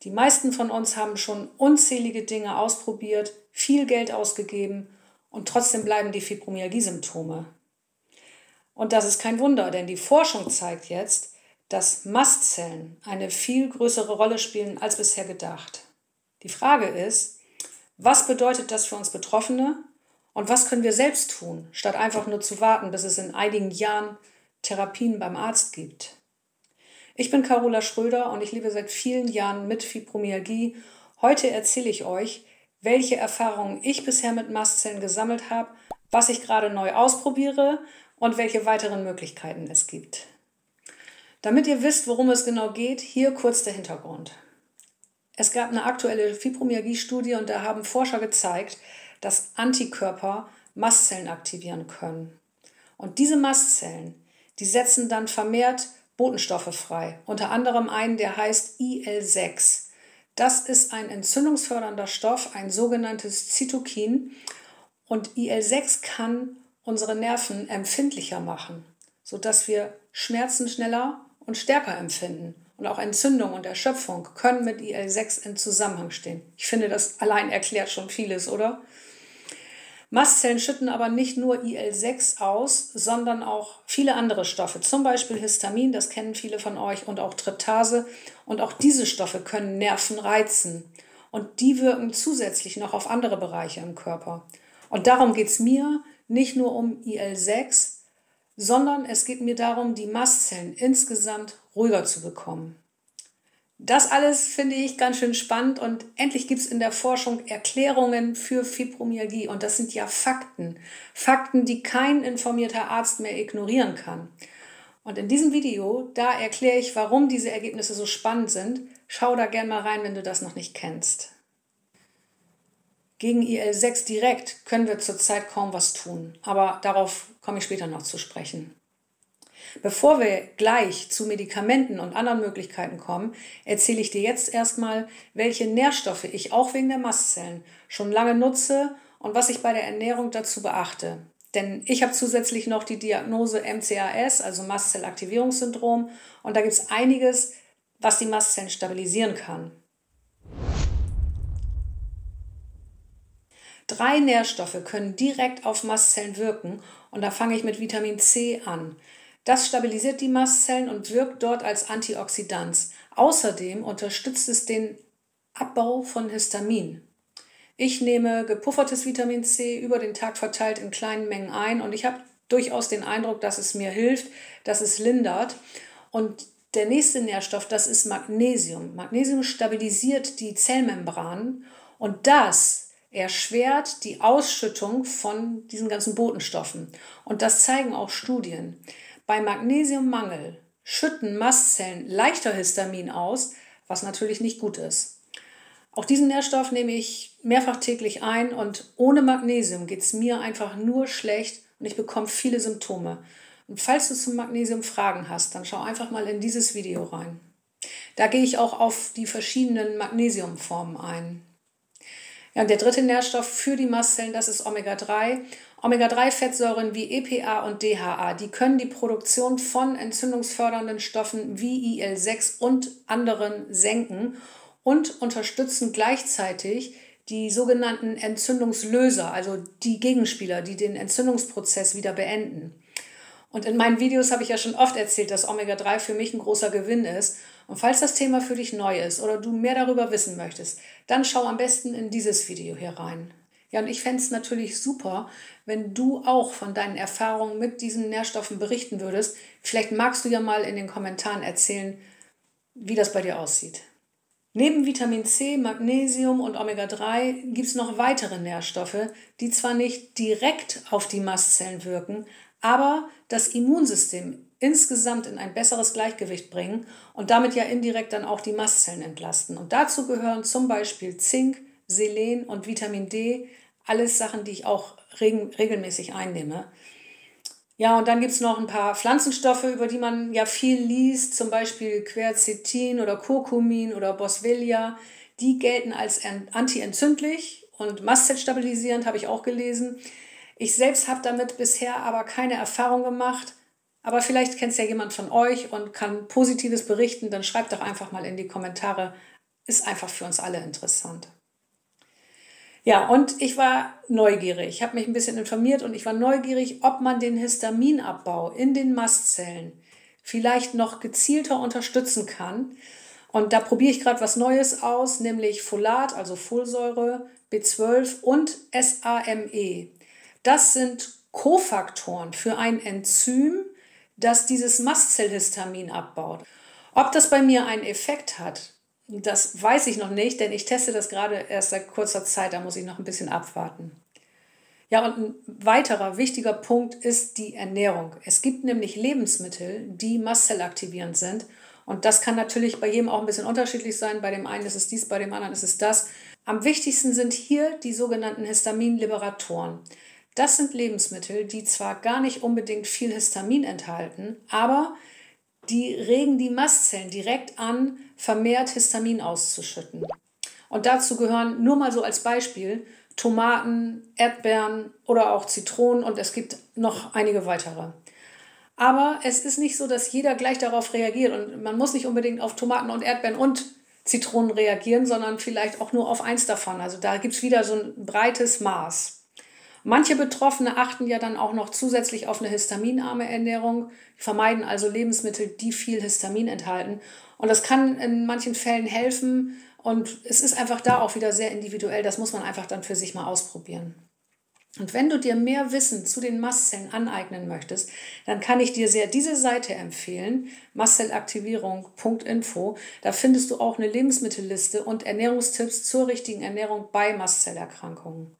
Die meisten von uns haben schon unzählige Dinge ausprobiert, viel Geld ausgegeben und trotzdem bleiben die Fibromyalgie-Symptome. Und das ist kein Wunder, denn die Forschung zeigt jetzt, dass Mastzellen eine viel größere Rolle spielen als bisher gedacht. Die Frage ist, was bedeutet das für uns Betroffene und was können wir selbst tun, statt einfach nur zu warten, bis es in einigen Jahren Therapien beim Arzt gibt? Ich bin Carola Schröder und ich lebe seit vielen Jahren mit Fibromyalgie. Heute erzähle ich euch, welche Erfahrungen ich bisher mit Mastzellen gesammelt habe, was ich gerade neu ausprobiere und welche weiteren Möglichkeiten es gibt. Damit ihr wisst, worum es genau geht, hier kurz der Hintergrund. Es gab eine aktuelle Fibromyalgie-Studie und da haben Forscher gezeigt, dass Antikörper Mastzellen aktivieren können. Und diese Mastzellen, die setzen dann vermehrt Botenstoffe frei, unter anderem einen, der heißt IL-6. Das ist ein entzündungsfördernder Stoff, ein sogenanntes Zytokin. Und IL-6 kann unsere Nerven empfindlicher machen, sodass wir Schmerzen schneller und stärker empfinden. Und auch Entzündung und Erschöpfung können mit IL-6 in Zusammenhang stehen. Ich finde, das allein erklärt schon vieles, oder? Mastzellen schütten aber nicht nur IL-6 aus, sondern auch viele andere Stoffe, zum Beispiel Histamin, das kennen viele von euch, und auch Tryptase. Und auch diese Stoffe können Nerven reizen. Und die wirken zusätzlich noch auf andere Bereiche im Körper. Und darum geht es mir nicht nur um IL-6, sondern es geht mir darum, die Mastzellen insgesamt ruhiger zu bekommen. Das alles finde ich ganz schön spannend und endlich gibt es in der Forschung Erklärungen für Fibromyalgie und das sind ja Fakten. Fakten, die kein informierter Arzt mehr ignorieren kann. Und in diesem Video, da erkläre ich, warum diese Ergebnisse so spannend sind. Schau da gerne mal rein, wenn du das noch nicht kennst. Gegen IL-6 direkt können wir zurzeit kaum was tun, aber darauf komme ich später noch zu sprechen. Bevor wir gleich zu Medikamenten und anderen Möglichkeiten kommen, erzähle ich dir jetzt erstmal, welche Nährstoffe ich auch wegen der Mastzellen schon lange nutze und was ich bei der Ernährung dazu beachte. Denn ich habe zusätzlich noch die Diagnose MCAS, also Mastzellaktivierungssyndrom, und da gibt es einiges, was die Mastzellen stabilisieren kann. 3 Nährstoffe können direkt auf Mastzellen wirken und da fange ich mit Vitamin C an. Das stabilisiert die Mastzellen und wirkt dort als Antioxidant. Außerdem unterstützt es den Abbau von Histamin. Ich nehme gepuffertes Vitamin C über den Tag verteilt in kleinen Mengen ein und ich habe durchaus den Eindruck, dass es mir hilft, dass es lindert. Und der nächste Nährstoff, das ist Magnesium. Magnesium stabilisiert die Zellmembranen und das erschwert die Ausschüttung von diesen ganzen Botenstoffen. Und das zeigen auch Studien. Bei Magnesiummangel schütten Mastzellen leichter Histamin aus, was natürlich nicht gut ist. Auch diesen Nährstoff nehme ich mehrfach täglich ein und ohne Magnesium geht es mir einfach nur schlecht und ich bekomme viele Symptome. Und falls du zum Magnesium Fragen hast, dann schau einfach mal in dieses Video rein. Da gehe ich auch auf die verschiedenen Magnesiumformen ein. Ja, und der dritte Nährstoff für die Mastzellen, das ist Omega-3. Omega-3-Fettsäuren wie EPA und DHA, die können die Produktion von entzündungsfördernden Stoffen wie IL-6 und anderen senken und unterstützen gleichzeitig die sogenannten Entzündungslöser, also die Gegenspieler, die den Entzündungsprozess wieder beenden. Und in meinen Videos habe ich ja schon oft erzählt, dass Omega-3 für mich ein großer Gewinn ist. Und falls das Thema für dich neu ist oder du mehr darüber wissen möchtest, dann schau am besten in dieses Video hier rein. Ja, und ich fände es natürlich super, wenn du auch von deinen Erfahrungen mit diesen Nährstoffen berichten würdest. Vielleicht magst du ja mal in den Kommentaren erzählen, wie das bei dir aussieht. Neben Vitamin C, Magnesium und Omega-3 gibt es noch weitere Nährstoffe, die zwar nicht direkt auf die Mastzellen wirken, aber das Immunsystem insgesamt in ein besseres Gleichgewicht bringen und damit ja indirekt dann auch die Mastzellen entlasten. Und dazu gehören zum Beispiel Zink, Selen und Vitamin D, alles Sachen, die ich auch regelmäßig einnehme. Ja, und dann gibt es noch ein paar Pflanzenstoffe, über die man ja viel liest, zum Beispiel Quercetin oder Curcumin oder Boswellia. Die gelten als antientzündlich und mastzellstabilisierend, habe ich auch gelesen. Ich selbst habe damit bisher aber keine Erfahrung gemacht, aber vielleicht kennt es ja jemand von euch und kann Positives berichten, dann schreibt doch einfach mal in die Kommentare, ist einfach für uns alle interessant. Ja, und ich war neugierig. Ich habe mich ein bisschen informiert und ich war neugierig, ob man den Histaminabbau in den Mastzellen vielleicht noch gezielter unterstützen kann. Und da probiere ich gerade was Neues aus, nämlich Folat, also Folsäure, B12 und SAMe. Das sind Kofaktoren für ein Enzym, das dieses Mastzellhistamin abbaut. Ob das bei mir einen Effekt hat, das weiß ich noch nicht, denn ich teste das gerade erst seit kurzer Zeit, da muss ich noch ein bisschen abwarten. Ja, und ein weiterer wichtiger Punkt ist die Ernährung. Es gibt nämlich Lebensmittel, die mastzellaktivierend sind. Und das kann natürlich bei jedem auch ein bisschen unterschiedlich sein. Bei dem einen ist es dies, bei dem anderen ist es das. Am wichtigsten sind hier die sogenannten Histaminliberatoren. Das sind Lebensmittel, die zwar gar nicht unbedingt viel Histamin enthalten, aber die regen die Mastzellen direkt an, vermehrt Histamin auszuschütten. Und dazu gehören nur mal so als Beispiel Tomaten, Erdbeeren oder auch Zitronen und es gibt noch einige weitere. Aber es ist nicht so, dass jeder gleich darauf reagiert und man muss nicht unbedingt auf Tomaten und Erdbeeren und Zitronen reagieren, sondern vielleicht auch nur auf eins davon. Also da gibt es wieder so ein breites Maß. Manche Betroffene achten ja dann auch noch zusätzlich auf eine histaminarme Ernährung, vermeiden also Lebensmittel, die viel Histamin enthalten. Und das kann in manchen Fällen helfen und es ist einfach da auch wieder sehr individuell. Das muss man einfach dann für sich mal ausprobieren. Und wenn du dir mehr Wissen zu den Mastzellen aneignen möchtest, dann kann ich dir sehr diese Seite empfehlen, mastzellaktivierung.info. Da findest du auch eine Lebensmittelliste und Ernährungstipps zur richtigen Ernährung bei Mastzellerkrankungen.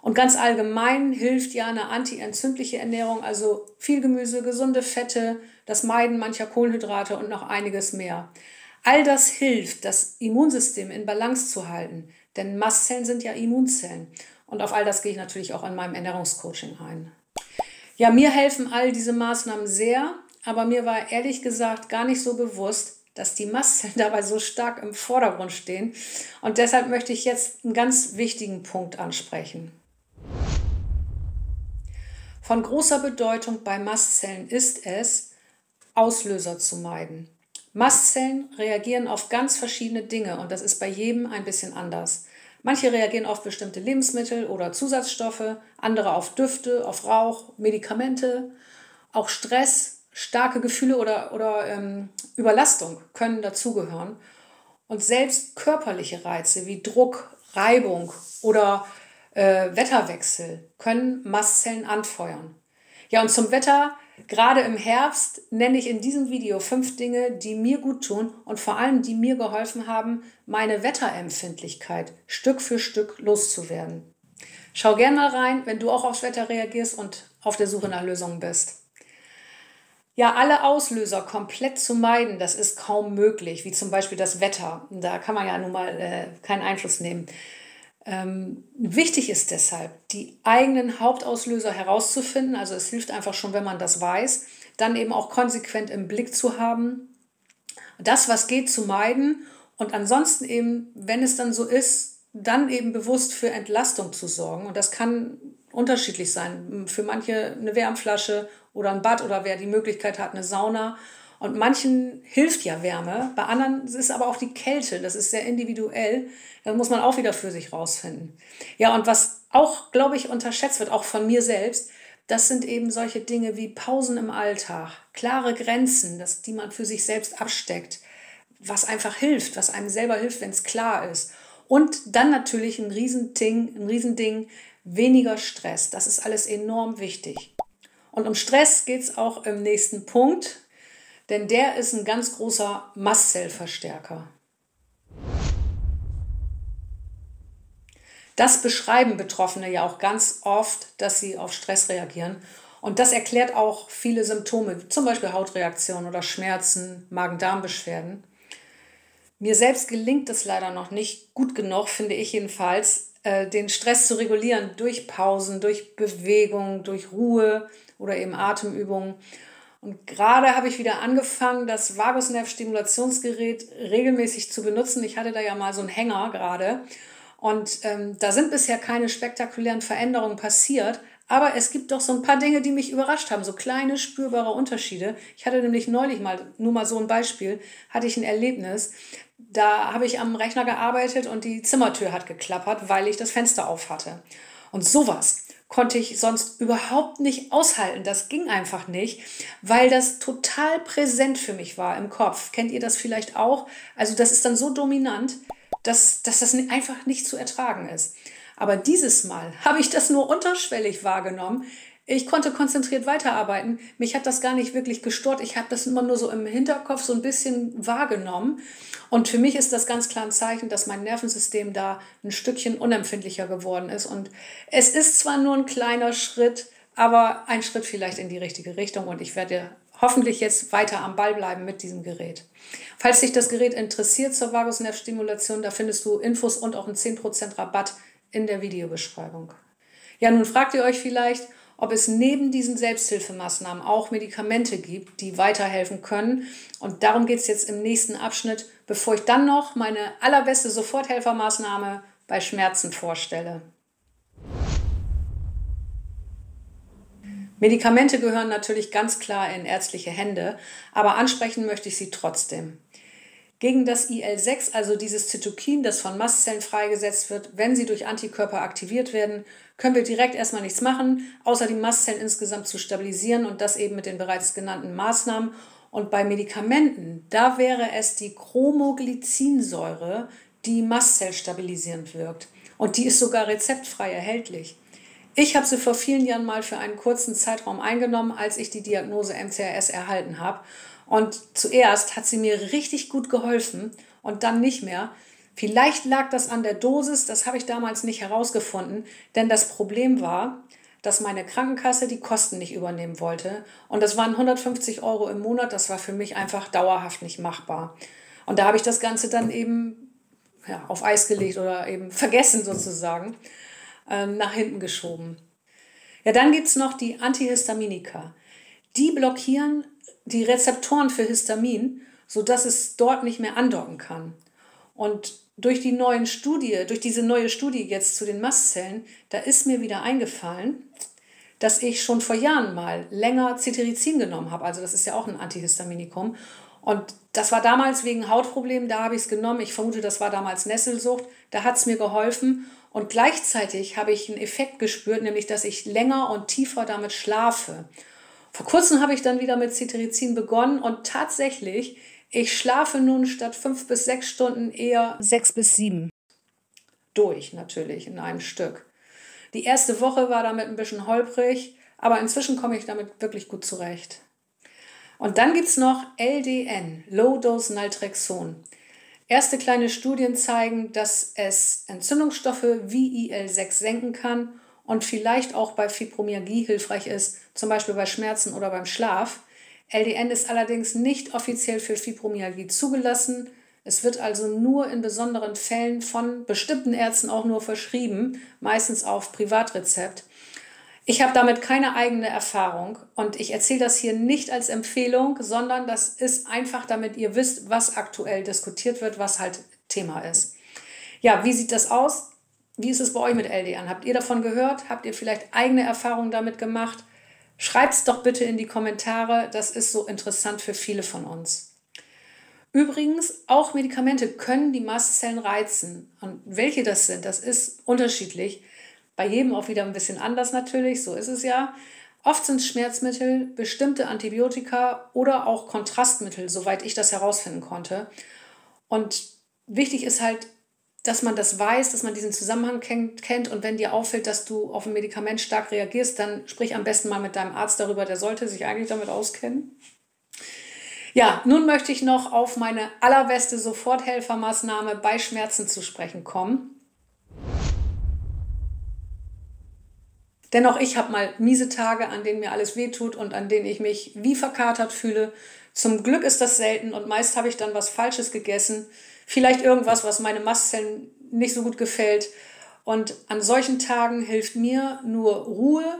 Und ganz allgemein hilft ja eine antientzündliche Ernährung, also viel Gemüse, gesunde Fette, das Meiden mancher Kohlenhydrate und noch einiges mehr. All das hilft, das Immunsystem in Balance zu halten, denn Mastzellen sind ja Immunzellen. Und auf all das gehe ich natürlich auch in meinem Ernährungscoaching ein. Ja, mir helfen all diese Maßnahmen sehr, aber mir war ehrlich gesagt gar nicht so bewusst, dass die Mastzellen dabei so stark im Vordergrund stehen. Und deshalb möchte ich jetzt einen ganz wichtigen Punkt ansprechen. Von großer Bedeutung bei Mastzellen ist es, Auslöser zu meiden. Mastzellen reagieren auf ganz verschiedene Dinge und das ist bei jedem ein bisschen anders. Manche reagieren auf bestimmte Lebensmittel oder Zusatzstoffe, andere auf Düfte, auf Rauch, Medikamente. Auch Stress, starke Gefühle oder Überlastung können dazugehören. Und selbst körperliche Reize wie Druck, Reibung oder Wetterwechsel können Mastzellen anfeuern. Ja, und zum Wetter, gerade im Herbst, nenne ich in diesem Video 5 Dinge, die mir gut tun und vor allem, die mir geholfen haben, meine Wetterempfindlichkeit Stück für Stück loszuwerden. Schau gerne mal rein, wenn du auch aufs Wetter reagierst und auf der Suche nach Lösungen bist. Ja, alle Auslöser komplett zu meiden, das ist kaum möglich, wie zum Beispiel das Wetter. Da kann man ja nun mal keinen Einfluss nehmen. Wichtig ist deshalb, die eigenen Hauptauslöser herauszufinden. Also es hilft einfach schon, wenn man das weiß, dann eben auch konsequent im Blick zu haben, das, was geht, zu meiden und ansonsten eben, wenn es dann so ist, dann eben bewusst für Entlastung zu sorgen. Und das kann unterschiedlich sein. Für manche eine Wärmflasche oder ein Bad oder wer die Möglichkeit hat, eine Sauna. Und manchen hilft ja Wärme, bei anderen ist es aber auch die Kälte, das ist sehr individuell, da muss man auch wieder für sich rausfinden. Ja, und was auch, glaube ich, unterschätzt wird, auch von mir selbst, das sind eben solche Dinge wie Pausen im Alltag, klare Grenzen, die man für sich selbst absteckt, was einfach hilft, was einem selber hilft, wenn es klar ist. Und dann natürlich ein Riesending, weniger Stress, das ist alles enorm wichtig. Und um Stress geht es auch im nächsten Punkt, denn der ist ein ganz großer Mastzellverstärker. Das beschreiben Betroffene ja auch ganz oft, dass sie auf Stress reagieren. Und das erklärt auch viele Symptome, zum Beispiel Hautreaktionen oder Schmerzen, Magen-Darm-Beschwerden. Mir selbst gelingt es leider noch nicht gut genug, finde ich jedenfalls, den Stress zu regulieren durch Pausen, durch Bewegung, durch Ruhe oder eben Atemübungen. Und gerade habe ich wieder angefangen, das Vagusnerv-Stimulationsgerät regelmäßig zu benutzen. Ich hatte da ja mal so einen Hänger gerade. Und da sind bisher keine spektakulären Veränderungen passiert, Aber es gibt doch so ein paar Dinge, die mich überrascht haben, so kleine spürbare Unterschiede. Ich hatte nämlich neulich nur mal so ein Beispiel, hatte ich ein Erlebnis. Da habe ich am Rechner gearbeitet und die Zimmertür hat geklappert, weil ich das Fenster auf hatte. Und sowas konnte ich sonst überhaupt nicht aushalten. Das ging einfach nicht, weil das total präsent für mich war im Kopf. Kennt ihr das vielleicht auch? Also das ist dann so dominant, dass das einfach nicht zu ertragen ist. Aber dieses Mal habe ich das nur unterschwellig wahrgenommen. Ich konnte konzentriert weiterarbeiten. Mich hat das gar nicht wirklich gestört. Ich habe das immer nur so im Hinterkopf so ein bisschen wahrgenommen. Und für mich ist das ganz klar ein Zeichen, dass mein Nervensystem da ein Stückchen unempfindlicher geworden ist. Und es ist zwar nur ein kleiner Schritt, aber ein Schritt vielleicht in die richtige Richtung. Und ich werde hoffentlich jetzt weiter am Ball bleiben mit diesem Gerät. Falls dich das Gerät interessiert zur Vagusnervstimulation, da findest du Infos und auch einen 10% Rabatt in der Videobeschreibung. Ja, nun fragt ihr euch vielleicht, ob es neben diesen Selbsthilfemaßnahmen auch Medikamente gibt, die weiterhelfen können. Und darum geht es jetzt im nächsten Abschnitt, bevor ich dann noch meine allerbeste Soforthelfermaßnahme bei Schmerzen vorstelle. Medikamente gehören natürlich ganz klar in ärztliche Hände, aber ansprechen möchte ich sie trotzdem. Gegen das IL-6, also dieses Zytokin, das von Mastzellen freigesetzt wird, wenn sie durch Antikörper aktiviert werden, können wir direkt erstmal nichts machen, außer die Mastzellen insgesamt zu stabilisieren und das eben mit den bereits genannten Maßnahmen. Und bei Medikamenten, da wäre es die Chromoglycinsäure, die mastzellstabilisierend wirkt. Und die ist sogar rezeptfrei erhältlich. Ich habe sie vor vielen Jahren mal für einen kurzen Zeitraum eingenommen, als ich die Diagnose MCRS erhalten habe. Und zuerst hat sie mir richtig gut geholfen und dann nicht mehr. Vielleicht lag das an der Dosis, das habe ich damals nicht herausgefunden, denn das Problem war, dass meine Krankenkasse die Kosten nicht übernehmen wollte. Und das waren 150 € im Monat, das war für mich einfach dauerhaft nicht machbar. Und da habe ich das Ganze dann eben auf Eis gelegt oder eben vergessen sozusagen, nach hinten geschoben. Ja, dann gibt es noch die Antihistaminika. Die blockieren die Rezeptoren für Histamin, sodass es dort nicht mehr andocken kann. Und durch diese neue Studie jetzt zu den Mastzellen, da ist mir wieder eingefallen, dass ich schon vor Jahren mal länger Cetirizin genommen habe. Also das ist ja auch ein Antihistaminikum. Und das war damals wegen Hautproblemen, da habe ich es genommen. Ich vermute, das war damals Nesselsucht. Da hat es mir geholfen. Und gleichzeitig habe ich einen Effekt gespürt, nämlich dass ich länger und tiefer damit schlafe. Vor kurzem habe ich dann wieder mit Cetirizin begonnen und tatsächlich, ich schlafe nun statt 5 bis 6 Stunden eher 6 bis 7. Durch natürlich in einem Stück. Die erste Woche war damit ein bisschen holprig, aber inzwischen komme ich damit wirklich gut zurecht. Und dann gibt es noch LDN, Low-Dose Naltrexon. Erste kleine Studien zeigen, dass es Entzündungsstoffe wie IL-6 senken kann und vielleicht auch bei Fibromyalgie hilfreich ist, zum Beispiel bei Schmerzen oder beim Schlaf. LDN ist allerdings nicht offiziell für Fibromyalgie zugelassen. Es wird also nur in besonderen Fällen von bestimmten Ärzten auch nur verschrieben, meistens auf Privatrezept. Ich habe damit keine eigene Erfahrung und ich erzähle das hier nicht als Empfehlung, sondern das ist einfach, damit ihr wisst, was aktuell diskutiert wird, was halt Thema ist. Ja, wie sieht das aus? Wie ist es bei euch mit LDN? Habt ihr davon gehört? Habt ihr vielleicht eigene Erfahrungen damit gemacht? Schreibt es doch bitte in die Kommentare, das ist so interessant für viele von uns. Übrigens, auch Medikamente können die Mastzellen reizen. Und welche das sind, das ist unterschiedlich. Bei jedem auch wieder ein bisschen anders natürlich, so ist es ja. Oft sind es Schmerzmittel, bestimmte Antibiotika oder auch Kontrastmittel, soweit ich das herausfinden konnte. Und wichtig ist halt, dass man das weiß, dass man diesen Zusammenhang kennt und wenn dir auffällt, dass du auf ein Medikament stark reagierst, dann sprich am besten mal mit deinem Arzt darüber, der sollte sich eigentlich damit auskennen. Ja, nun möchte ich noch auf meine allerbeste Soforthelfermaßnahme bei Schmerzen zu sprechen kommen. Denn auch ich habe mal miese Tage, an denen mir alles wehtut und an denen ich mich wie verkatert fühle. Zum Glück ist das selten und meist habe ich dann was Falsches gegessen. Vielleicht irgendwas, was meine Mastzellen nicht so gut gefällt. Und an solchen Tagen hilft mir nur Ruhe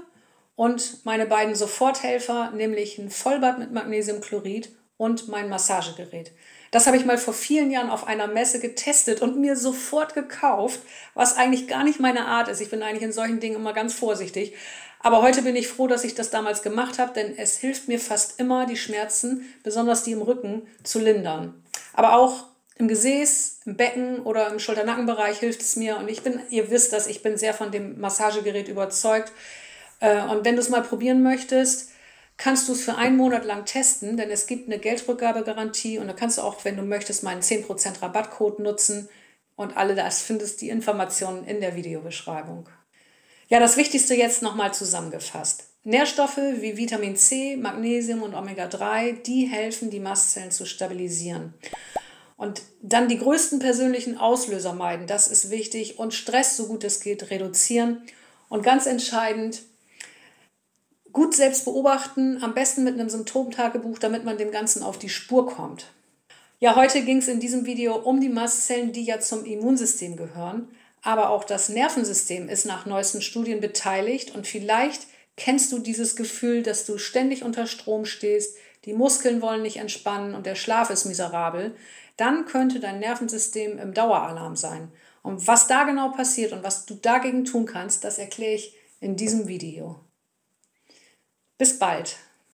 und meine beiden Soforthelfer, nämlich ein Vollbad mit Magnesiumchlorid und mein Massagegerät. Das habe ich mal vor vielen Jahren auf einer Messe getestet und mir sofort gekauft, was eigentlich gar nicht meine Art ist. Ich bin eigentlich in solchen Dingen immer ganz vorsichtig. Aber heute bin ich froh, dass ich das damals gemacht habe, denn es hilft mir fast immer, die Schmerzen, besonders die im Rücken, zu lindern. Aber auch im Gesäß, im Becken oder im Schulter-Nackenbereich hilft es mir. Und ihr wisst das, ich bin sehr von dem Massagegerät überzeugt. Und wenn du es mal probieren möchtest, kannst du es für 1 Monat lang testen, denn es gibt eine Geldrückgabegarantie und da kannst du auch, wenn du möchtest, meinen 10% Rabattcode nutzen. Und alle das findest die Informationen in der Videobeschreibung. Ja, das Wichtigste jetzt nochmal zusammengefasst. Nährstoffe wie Vitamin C, Magnesium und Omega-3, die helfen, die Mastzellen zu stabilisieren. Und dann die größten persönlichen Auslöser meiden, das ist wichtig. Und Stress, so gut es geht, reduzieren. Und ganz entscheidend, gut selbst beobachten, am besten mit einem Symptomtagebuch, damit man dem Ganzen auf die Spur kommt. Ja, heute ging es in diesem Video um die Mastzellen, die ja zum Immunsystem gehören. Aber auch das Nervensystem ist nach neuesten Studien beteiligt. Und vielleicht kennst du dieses Gefühl, dass du ständig unter Strom stehst, die Muskeln wollen nicht entspannen und der Schlaf ist miserabel. Dann könnte dein Nervensystem im Daueralarm sein. Und was da genau passiert und was du dagegen tun kannst, das erkläre ich in diesem Video. Bis bald!